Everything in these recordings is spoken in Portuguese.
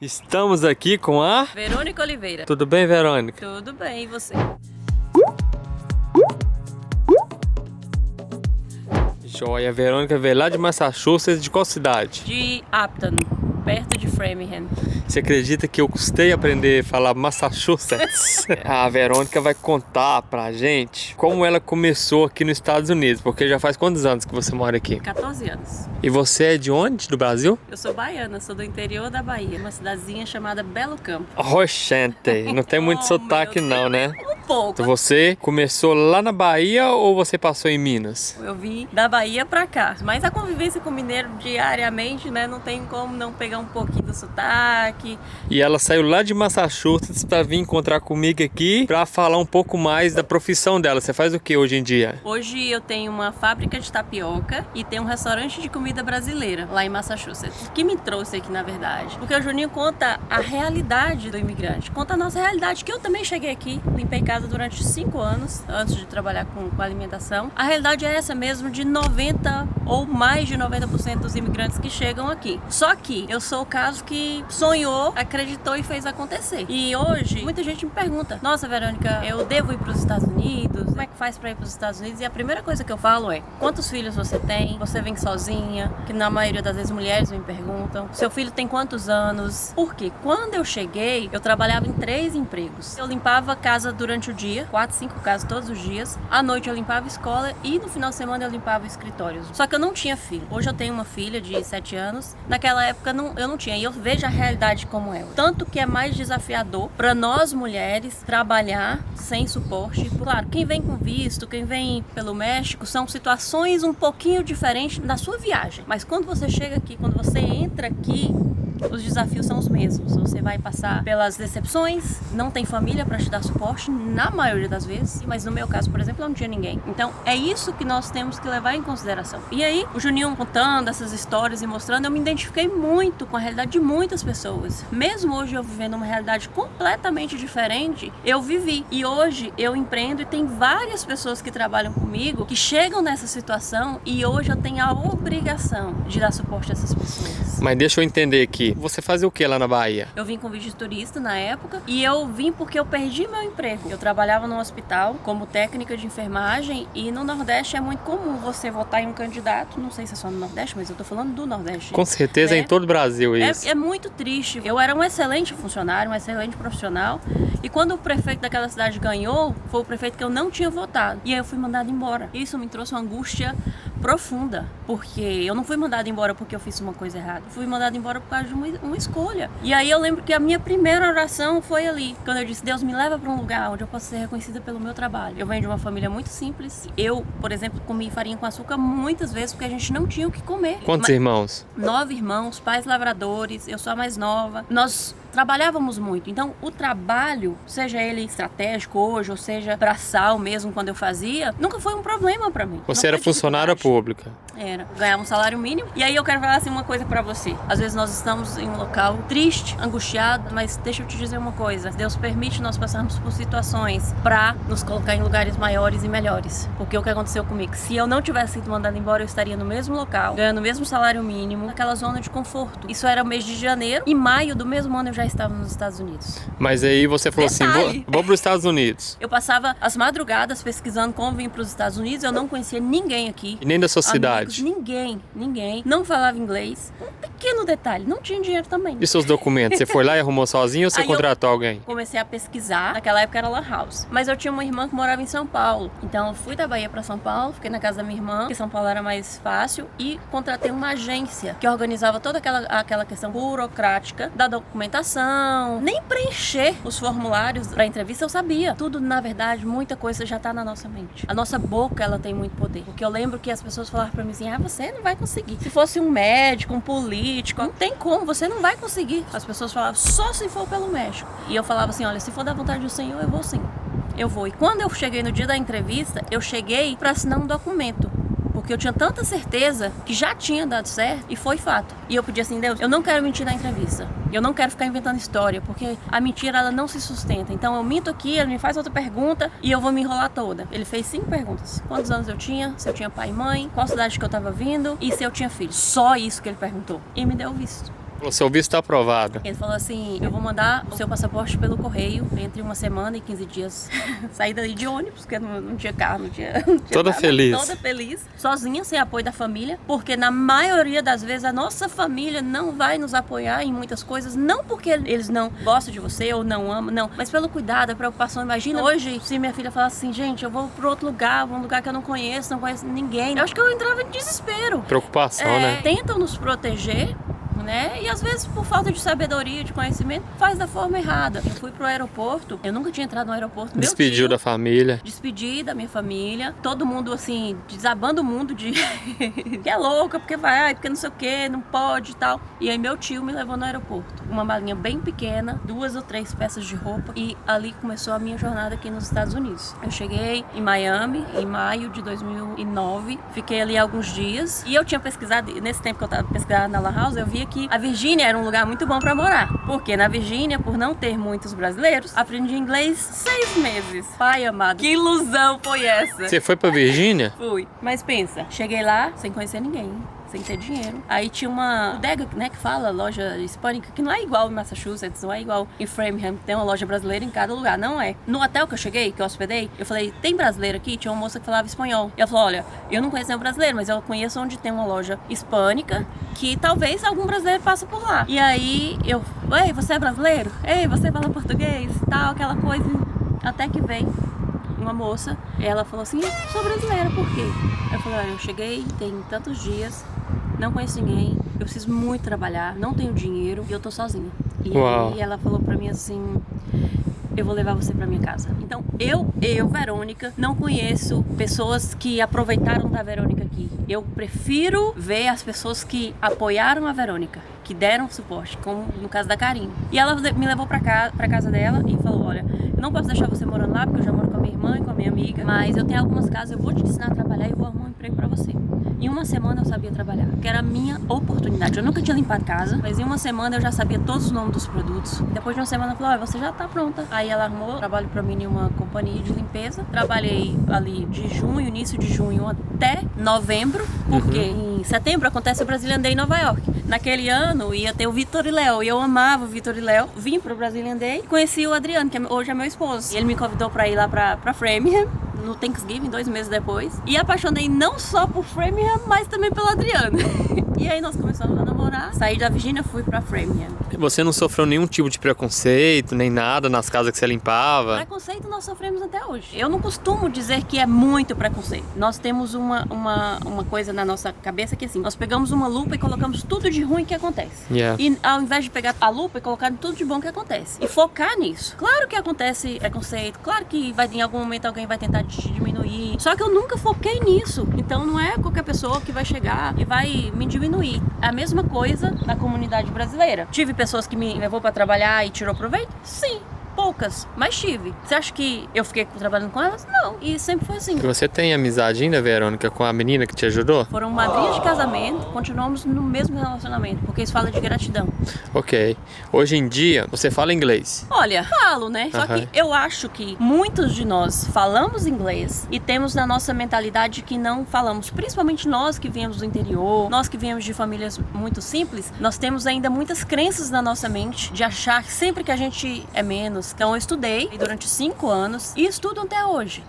Estamos aqui com a Verônica Oliveira. Tudo bem, Verônica? Tudo bem, e você? Joia, a Verônica veio lá de Massachusetts, de qual cidade? De Upton, perto de Framingham. Você acredita que eu custei aprender a falar Massachusetts? A Verônica vai contar pra gente como ela começou aqui nos Estados Unidos, porque já faz quantos anos que você mora aqui? 14 anos. E você é de onde? Do Brasil? Eu sou baiana, sou do interior da Bahia, uma cidadezinha chamada Belo Campo. Roxente, não tem muito Oh, sotaque meu não, né? Um pouco. Então você começou lá na Bahia ou você passou em Minas? Eu vim da Bahia pra cá, mas a convivência com o mineiro diariamente, né, não tem como não pegar um pouquinho do sotaque. E ela saiu lá de Massachusetts para vir encontrar comigo aqui para falar um pouco mais da profissão dela. Você faz o que hoje em dia? Hoje eu tenho uma fábrica de tapioca e tenho um restaurante de comida brasileira lá em Massachusetts. O que me trouxe aqui, na verdade? Porque o Juninho conta a realidade do imigrante, conta a nossa realidade, que eu também cheguei aqui, limpei casa durante 5 anos, antes de trabalhar com alimentação. A realidade é essa mesmo, de 90% ou mais de 90% dos imigrantes que chegam aqui. Só que eu sou o caso que sonhou, acreditou e fez acontecer. E hoje, muita gente me pergunta: nossa, Verônica, eu devo ir para os Estados Unidos? Como é que faz para ir para os Estados Unidos? E a primeira coisa que eu falo é: quantos filhos você tem? Você vem sozinha? Que na maioria das vezes mulheres me perguntam. Seu filho tem quantos anos? Porque quando eu cheguei, eu trabalhava em 3 empregos. Eu limpava casa durante o dia, 4, 5 casas todos os dias. À noite eu limpava a escola e no final de semana eu limpava escritórios. Só que eu não tinha filho. Hoje eu tenho uma filha de 7 anos. Naquela época eu não tinha. E eu vejo a realidade como é. Tanto que é mais desafiador para nós mulheres trabalhar sem suporte. Claro, quem vem com visto, quem vem pelo México, são situações um pouquinho diferentes da sua viagem. Mas quando você chega aqui, quando você entra aqui, os desafios são os mesmos. Você vai passar pelas decepções, não tem família para te dar suporte, na maioria das vezes. Mas no meu caso, por exemplo, eu não tinha ninguém. Então é isso que nós temos que levar em consideração. E aí, o Juninho contando essas histórias e mostrando, eu me identifiquei muito com a realidade de muitas pessoas. Mesmo hoje eu vivendo uma realidade completamente diferente, eu vivi. E hoje eu empreendo e tem várias pessoas que trabalham comigo que chegam nessa situação e hoje eu tenho a obrigação de dar suporte a essas pessoas. Mas deixa eu entender aqui. Você fazia o que lá na Bahia? Eu vim com visto de turista na época e eu vim porque eu perdi meu emprego. Eu trabalhava num hospital como técnica de enfermagem e no Nordeste é muito comum você votar em um candidato, não sei se é só no Nordeste, mas eu tô falando do Nordeste. Com certeza, né? em todo o Brasil isso. É muito triste. Eu era um excelente funcionário, um excelente profissional e quando o prefeito daquela cidade ganhou, foi o prefeito que eu não tinha votado. E aí eu fui mandada embora. Isso me trouxe uma angústia profunda, porque eu não fui mandada embora porque eu fiz uma coisa errada. Fui mandada embora por causa de uma escolha. E aí eu lembro que a minha primeira oração foi ali, quando eu disse: Deus, me leva para um lugar onde eu possa ser reconhecida pelo meu trabalho. Eu venho de uma família muito simples. Eu, por exemplo, comi farinha com açúcar muitas vezes porque a gente não tinha o que comer. Quantos irmãos? 9 irmãos, pais lavradores, eu sou a mais nova. Nós trabalhávamos muito, então o trabalho, seja ele estratégico hoje, ou seja braçal mesmo quando eu fazia, nunca foi um problema pra mim. Você era funcionária pública? Era, ganhava um salário mínimo. E aí eu quero falar assim uma coisa pra você. Às vezes nós estamos em um local triste, angustiado, mas deixa eu te dizer uma coisa: Deus permite nós passarmos por situações pra nos colocar em lugares maiores e melhores. Porque o que aconteceu comigo, se eu não tivesse sido mandada embora, eu estaria no mesmo local, ganhando o mesmo salário mínimo, naquela zona de conforto. Isso era o mês de janeiro, e maio do mesmo ano eu já estava nos Estados Unidos. Mas aí você falou Detalhe. assim: vou para os Estados Unidos. Eu passava as madrugadas pesquisando como vir para os Estados Unidos, eu não conhecia ninguém aqui. E nem da sua cidade? Ninguém. Não falava inglês. Um pequeno detalhe, não tinha dinheiro também. E seus documentos? Você foi lá e arrumou sozinho ou você Aí contratou alguém? Comecei a pesquisar, naquela época era lan house. Mas eu tinha uma irmã que morava em São Paulo. Então eu fui da Bahia para São Paulo, fiquei na casa da minha irmã, porque São Paulo era mais fácil, e contratei uma agência que organizava toda aquela questão burocrática da documentação. Nem preencher os formulários para entrevista eu sabia. Tudo, na verdade, muita coisa já tá na nossa mente. A nossa boca, ela tem muito poder. Porque eu lembro que as pessoas falavam para mim assim: você não vai conseguir. Se fosse um médico, um político, não tem como, você não vai conseguir. As pessoas falavam: só se for pelo México. E eu falava assim: olha, se for da vontade do Senhor, eu vou sim. Eu vou. E quando eu cheguei no dia da entrevista, eu cheguei para assinar um documento. Porque eu tinha tanta certeza que já tinha dado certo e foi fato. E eu pedi assim: Deus, eu não quero mentir na entrevista. Eu não quero ficar inventando história, porque a mentira, ela não se sustenta. Então eu minto aqui, ele me faz outra pergunta e eu vou me enrolar toda. Ele fez 5 perguntas. Quantos anos eu tinha, se eu tinha pai e mãe, qual cidade que eu tava vindo e se eu tinha filho. Só isso que ele perguntou. E me deu o visto. O seu visto está aprovado. Ele falou assim, eu vou mandar o seu passaporte pelo correio entre uma semana e 15 dias. Saí daí de ônibus, porque não tinha carro, não tinha Toda nada. feliz. Toda feliz, sozinha, sem apoio da família, porque na maioria das vezes a nossa família não vai nos apoiar em muitas coisas, não porque eles não gostam de você ou não amam, não, mas pelo cuidado, a preocupação. Imagina hoje, se minha filha falasse assim, gente, eu vou para outro lugar, um lugar que eu não conheço ninguém. Eu acho que eu entrava em desespero. Preocupação, né? Tentam nos proteger, né? E às vezes por falta de sabedoria, de conhecimento, faz da forma errada. Eu fui pro aeroporto, eu nunca tinha entrado no aeroporto. Despediu da família. Despedi da minha família, todo mundo assim, desabando o mundo de que é louca, porque vai, porque não sei o que, não pode e tal. E aí meu tio me levou no aeroporto. Uma malinha bem pequena, 2 ou 3 peças de roupa, e ali começou a minha jornada aqui nos Estados Unidos. Eu cheguei em Miami em maio de 2009, fiquei ali alguns dias, e eu tinha pesquisado, nesse tempo que eu estava pesquisando na La House, eu via que a Virgínia era um lugar muito bom para morar. Porque na Virgínia, por não ter muitos brasileiros, aprendi inglês 6 meses. Pai amado, que ilusão foi essa? Você foi pra Virgínia? Fui. Mas pensa, cheguei lá sem conhecer ninguém, sem ter dinheiro. Aí tinha uma bodega, né, que fala, loja hispânica, que não é igual em Massachusetts, não é igual em Framingham, tem uma loja brasileira em cada lugar, não é. No hotel que eu cheguei, que eu hospedei, eu falei, tem brasileiro aqui? Tinha uma moça que falava espanhol. E ela falou, olha, eu não conheço nenhum brasileiro, mas eu conheço onde tem uma loja hispânica, que talvez algum brasileiro passe por lá. E aí eu, ei, você é brasileiro? Ei, você fala português? Tal, aquela coisa. Até que veio uma moça, ela falou assim, sou brasileira, por quê? Eu falei, olha, eu cheguei, tem tantos dias, não conheço ninguém, eu preciso muito trabalhar, não tenho dinheiro e eu tô sozinha. E aí ela falou pra mim assim, eu vou levar você pra minha casa. Então, eu, Verônica, não conheço pessoas que aproveitaram da Verônica aqui. Eu prefiro ver as pessoas que apoiaram a Verônica, que deram suporte, como no caso da Karine. E ela me levou pra casa dela e falou, olha, eu não posso deixar você morando lá, porque eu já moro com a minha irmã e com a minha amiga, mas eu tenho algumas casas, eu vou te ensinar a trabalhar e vou arrumar um emprego pra você. Em uma semana eu sabia trabalhar, que era a minha oportunidade. Eu nunca tinha limpado casa, mas em uma semana eu já sabia todos os nomes dos produtos. Depois de uma semana ela falou, olha, você já tá pronta. Aí ela arrumou trabalho pra mim em uma companhia de limpeza. Trabalhei ali de junho, início de junho até novembro, porque em setembro acontece o Brazilian Day em Nova York. Naquele ano ia ter o Vitor e Léo, e eu amava o Vitor e Léo. Vim pro Brazilian Day e conheci o Adriano, que hoje é meu esposo. E ele me convidou pra ir lá pra Framingham no Thanksgiving, 2 meses depois. E apaixonei não só por Framingham, mas também pelo Adriano. E aí nós começamos a namorar. Saí da Virgínia, fui pra Framingham. Você não sofreu nenhum tipo de preconceito, nem nada nas casas que você limpava? Preconceito nós sofremos até hoje. Eu não costumo dizer que é muito preconceito. Nós temos uma coisa na nossa cabeça que assim, nós pegamos uma lupa e colocamos tudo de ruim que acontece. E ao invés de pegar a lupa e colocar tudo de bom que acontece. E focar nisso. Claro que acontece preconceito, claro que em algum momento alguém vai tentar te diminuir. Só que eu nunca foquei nisso. Então não é qualquer pessoa que vai chegar e vai me diminuir. A mesma coisa na comunidade brasileira. Tive pessoas que me levou pra trabalhar e tirou proveito? Sim. Poucas, mas tive. Você acha que eu fiquei trabalhando com elas? Não. E sempre foi assim. Você tem amizade ainda, Verônica, com a menina que te ajudou? Foram madrinhas de casamento, continuamos no mesmo relacionamento, porque isso fala de gratidão. Ok. Hoje em dia, você fala inglês? Olha, falo, né? Só que eu acho que muitos de nós falamos inglês e temos na nossa mentalidade que não falamos. Principalmente nós que viemos do interior, nós que viemos de famílias muito simples, nós temos ainda muitas crenças na nossa mente de achar que sempre que a gente é menos. Então eu estudei durante 5 anos e estudo até hoje.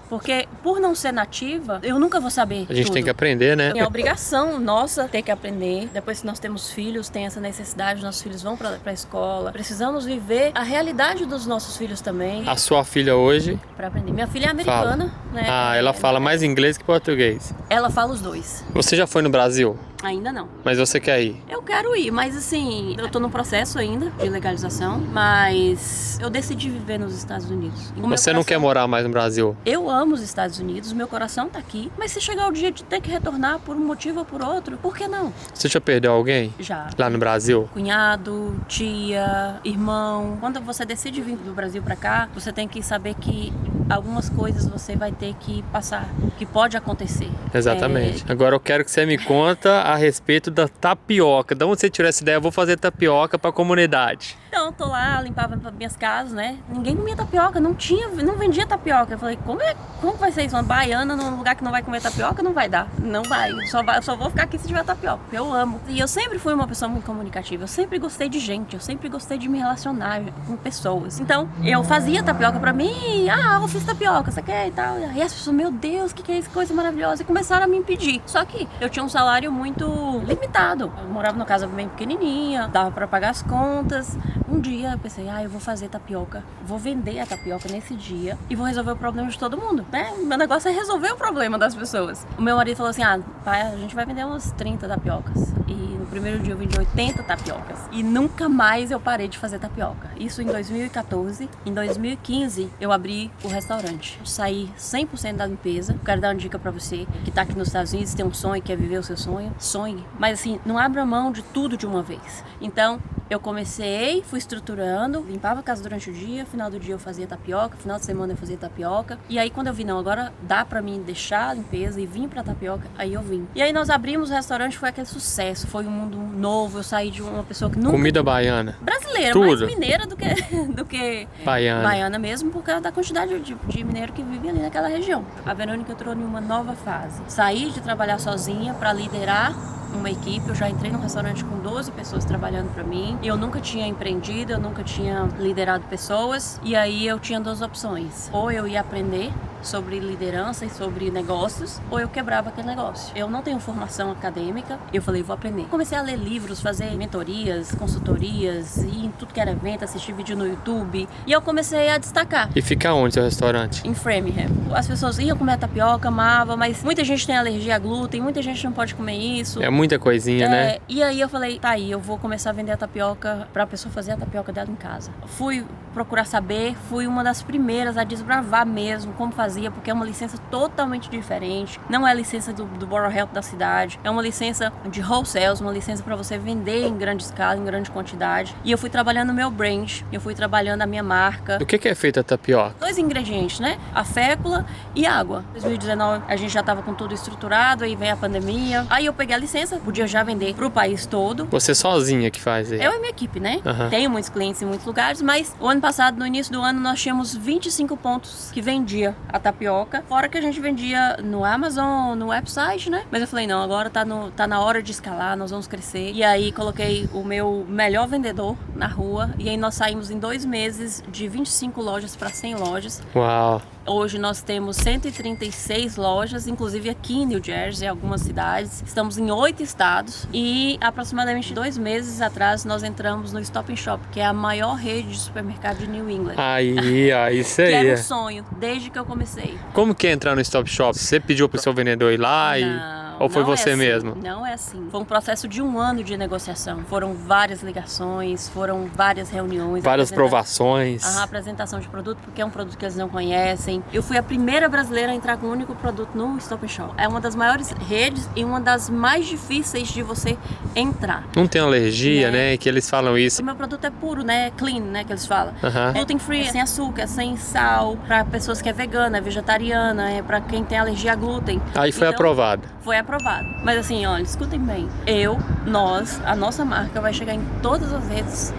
Porque por não ser nativa, eu nunca vou saber A gente tudo. tem que aprender, né? É obrigação nossa ter que aprender. Depois que nós temos filhos, tem essa necessidade, nossos filhos vão pra escola. Precisamos viver a realidade dos nossos filhos também. A sua filha hoje? Pra aprender. Minha filha é americana, né? Ela fala mais inglês que português. Ela fala os dois. Você já foi no Brasil? Ainda não. Mas você quer ir? Eu quero ir, mas assim, eu tô no processo ainda de legalização, mas eu decidi viver nos Estados Unidos. Você não quer morar mais no Brasil? Eu amo os Estados Unidos, meu coração tá aqui, mas se chegar o dia de ter que retornar por um motivo ou por outro, por que não? Você já perdeu alguém? Já. Lá no Brasil? Cunhado, tia, irmão. Quando você decide vir do Brasil pra cá, você tem que saber que algumas coisas você vai ter que passar, que pode acontecer. Exatamente. Agora eu quero que você me conta a respeito da tapioca. De onde você tirou essa ideia? Eu vou fazer tapioca pra comunidade. Então, tô lá, limpava minhas casas, né? Ninguém comia tapioca, não vendia tapioca. Eu falei, como vai ser isso? Uma baiana num lugar que não vai comer tapioca? Não vai dar. Não vai. Só vou ficar aqui se tiver tapioca, porque eu amo. E eu sempre fui uma pessoa muito comunicativa. Eu sempre gostei de gente, eu sempre gostei de me relacionar com pessoas. Então, eu fazia tapioca pra mim. Eu fiz tapioca, você quer e tal. E as pessoas, meu Deus, que é isso? Que coisa maravilhosa. E começaram a me impedir. Só que eu tinha um salário muito limitado. Eu morava numa casa bem pequenininha, dava pra pagar as contas. Um dia eu pensei, eu vou fazer tapioca, vou vender a tapioca nesse dia e vou resolver o problema de todo mundo, né? Meu negócio é resolver o problema das pessoas. O meu marido falou assim, pai, a gente vai vender umas 30 tapiocas. E no primeiro dia eu vendi 80 tapiocas. E nunca mais eu parei de fazer tapioca. Isso em 2014. Em 2015 eu abri o restaurante. Saí 100% da limpeza. Quero dar uma dica pra você que tá aqui nos Estados Unidos, tem um sonho, quer viver o seu sonho. Sonhe. Mas assim, não abra mão de tudo de uma vez. Então, eu comecei, fui estruturando, limpava a casa durante o dia, final do dia eu fazia tapioca, final de semana eu fazia tapioca. E aí quando eu vi, não, agora dá pra mim deixar a limpeza e vir pra tapioca, aí eu vim. E aí nós abrimos o restaurante, foi aquele sucesso, foi um mundo novo, eu saí de uma pessoa que nunca... Comida baiana. Brasileira, tudo. Mais mineira do que baiana mesmo, por causa da quantidade de mineiro que vive ali naquela região. A Verônica entrou em uma nova fase. Saí de trabalhar sozinha pra liderar uma equipe, eu já entrei num restaurante com 12 pessoas trabalhando para mim. Eu nunca tinha empreendido, eu nunca tinha liderado pessoas. E aí eu tinha duas opções. Ou eu ia aprender sobre liderança e sobre negócios, ou eu quebrava aquele negócio. Eu não tenho formação acadêmica, eu falei, vou aprender. Comecei a ler livros, fazer mentorias, consultorias, ir em tudo que era evento, assistir vídeo no YouTube, e eu comecei a destacar. E fica onde seu restaurante? Em Framingham. As pessoas iam comer tapioca, amava, mas muita gente tem alergia a glúten, muita gente não pode comer isso. É muita coisinha, né? E aí eu falei, tá aí, eu vou começar a vender a tapioca pra pessoa fazer a tapioca dela em casa. Fui procurar saber, fui uma das primeiras a desbravar mesmo como fazia, porque é uma licença totalmente diferente. Não é a licença do Borough Health da cidade, é uma licença de wholesale, uma licença para você vender em grande escala, em grande quantidade. E eu fui trabalhando o meu brand, eu fui trabalhando a minha marca. Do que é feita a tapioca? 2 ingredientes, né? A fécula e água. Em 2019 a gente já tava com tudo estruturado, aí vem a pandemia. Aí eu peguei a licença, podia já vender pro país todo. Você sozinha que faz aí? Eu e minha equipe, né? Uhum. Tenho muitos clientes em muitos lugares, mas o ano passado, no início do ano, nós tínhamos 25 pontos que vendia a tapioca, fora que a gente vendia no Amazon, no website, né? Mas eu falei, não, agora tá na hora de escalar, nós vamos crescer. E aí coloquei o meu melhor vendedor na rua, e aí nós saímos em 2 meses de 25 lojas para 100 lojas. Uau! Hoje nós temos 136 lojas, inclusive aqui em New Jersey, em algumas cidades. Estamos em 8 estados e aproximadamente 2 meses atrás nós entramos no Stop Shop, que é a maior rede de supermercado de New England. Aí, ó, isso aí. Que era um sonho, desde que eu comecei. Como que é entrar no Stop Shop? Você pediu pro seu vendedor ir lá ou foi você assim, mesmo? Não é assim. Foi um processo de 1 ano de negociação. Foram várias ligações, foram várias reuniões. Várias provações. A apresentação de produto, porque é um produto que eles não conhecem. Eu fui a primeira brasileira a entrar com um único produto no Stop Shop. É uma das maiores redes e uma das mais difíceis de você entrar. Não tem alergia, né? Que eles falam isso. O meu produto é puro, né? Clean, né? Que eles falam. Gluten free, sem açúcar, sem sal. Pra pessoas que é vegana, é vegetariana, é pra quem tem alergia a glúten. Aí foi aprovado. Foi aprovado. Mas assim, olha, escutem bem. A nossa marca vai chegar em todas as redes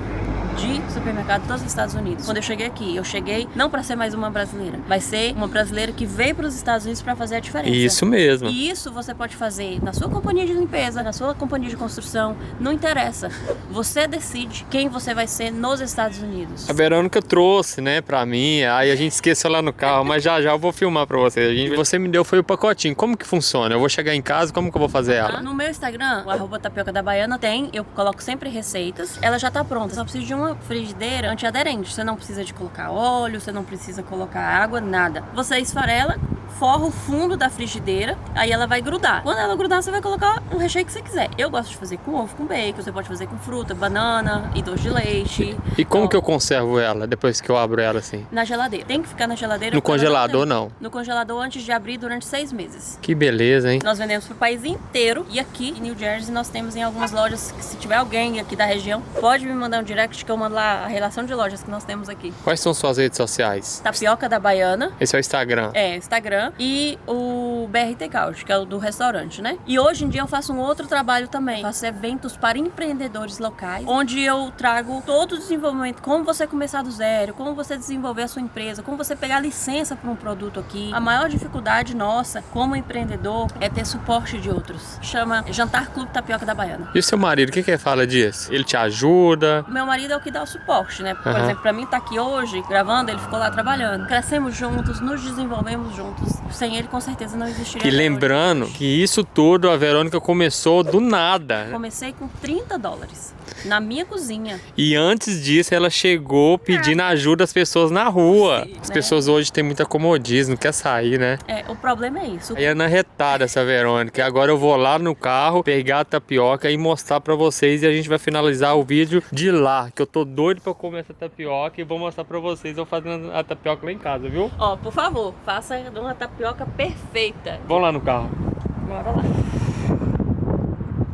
de supermercado dos Estados Unidos. Quando eu cheguei aqui, eu cheguei não para ser mais uma brasileira, vai ser uma brasileira que veio para os Estados Unidos para fazer a diferença. Isso mesmo. E isso você pode fazer na sua companhia de limpeza, na sua companhia de construção, não interessa. Você decide quem você vai ser nos Estados Unidos. A Verônica trouxe, né, pra mim, aí a gente esqueceu lá no carro, mas já eu vou filmar pra você. Você me deu foi o pacotinho. Como que funciona? Eu vou chegar em casa, como que eu vou fazer ela? No meu Instagram, o @tapioca da Baiana eu coloco sempre receitas. Ela já tá pronta, só preciso de uma frigideira antiaderente. Você não precisa de colocar óleo, você não precisa colocar água, nada. Você esfarela, forra o fundo da frigideira, aí ela vai grudar. Quando ela grudar, você vai colocar um recheio que você quiser. Eu gosto de fazer com ovo, com bacon, você pode fazer com fruta, banana e doce de leite. E como que eu conservo ela depois que eu abro ela assim? Na geladeira. Tem que ficar na geladeira. No congelador, não? No congelador antes de abrir durante 6 meses. Que beleza, hein? Nós vendemos pro país inteiro e aqui em New Jersey nós temos em algumas lojas que, se tiver alguém aqui da região, pode me mandar um direct que eu mando lá a relação de lojas que nós temos aqui. Quais são suas redes sociais? Tapioca da Baiana. Esse é o Instagram. É, Instagram. Instagram, e o BRT Couch, que é o do restaurante, né? E hoje em dia eu faço um outro trabalho também. Faço eventos para empreendedores locais, onde eu trago todo o desenvolvimento, como você começar do zero, como você desenvolver a sua empresa, como você pegar licença para um produto aqui. A maior dificuldade nossa, como empreendedor, é ter suporte de outros. Chama Jantar Clube Tapioca da Baiana. E o seu marido, o que ele fala disso? Ele te ajuda? Meu marido é o que dá o suporte, né? Por exemplo, pra mim tá aqui hoje, gravando, ele ficou lá trabalhando. Crescemos juntos, nos desenvolvemos juntos. Sem ele, com certeza, não existiria. E lembrando que isso tudo a Verônica começou do nada. Comecei com $30 na minha cozinha. E antes disso, ela chegou pedindo ajuda às pessoas na rua. Sim, As né? pessoas hoje têm muita comodismo, não quer sair, né? O problema é isso. Aí é na retada essa Verônica. Agora eu vou lá no carro, pegar a tapioca e mostrar pra vocês. E a gente vai finalizar o vídeo de lá. Que eu tô doido pra comer essa tapioca. E vou mostrar pra vocês eu fazendo a tapioca lá em casa, viu? Ó, por favor, faça uma tapioca perfeita. Vamos lá no carro. Bora lá.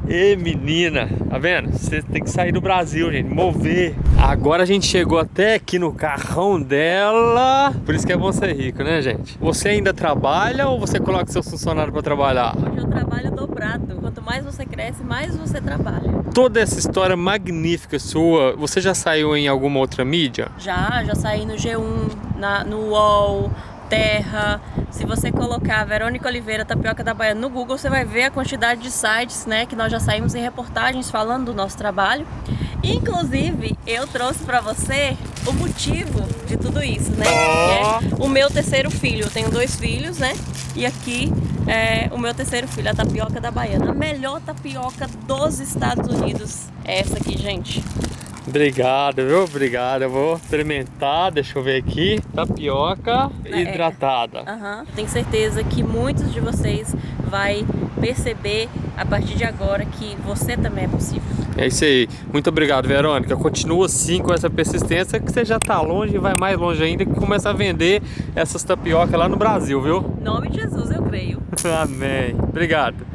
Ê, menina, tá vendo? Você tem que sair do Brasil, gente, mover. Agora a gente chegou até aqui no carrão dela. Por isso que é bom ser rico, né, gente? Você ainda trabalha ou você coloca seus funcionários pra trabalhar? Hoje eu trabalho dobrado. Quanto mais você cresce, mais você trabalha. Toda essa história magnífica sua, você já saiu em alguma outra mídia? Já saí no G1, no UOL, Terra. Se você colocar Verônica Oliveira, Tapioca da Baiana no Google, você vai ver a quantidade de sites, né, que nós já saímos em reportagens falando do nosso trabalho. Inclusive, eu trouxe pra você o motivo de tudo isso, né? Que é o meu terceiro filho. Eu tenho 2 filhos, né? E aqui é o meu terceiro filho, a Tapioca da Baiana. A melhor tapioca dos Estados Unidos é essa aqui, gente. Obrigado, viu? Obrigado. Eu vou experimentar, deixa eu ver aqui. Tapioca hidratada. Tenho certeza que muitos de vocês vai perceber a partir de agora que você também é possível. É isso aí. Muito obrigado, Verônica. Continua assim com essa persistência que você já tá longe e vai mais longe ainda, que começa a vender essas tapiocas lá no Brasil, viu? Em nome de Jesus, eu creio. Amém. Obrigado.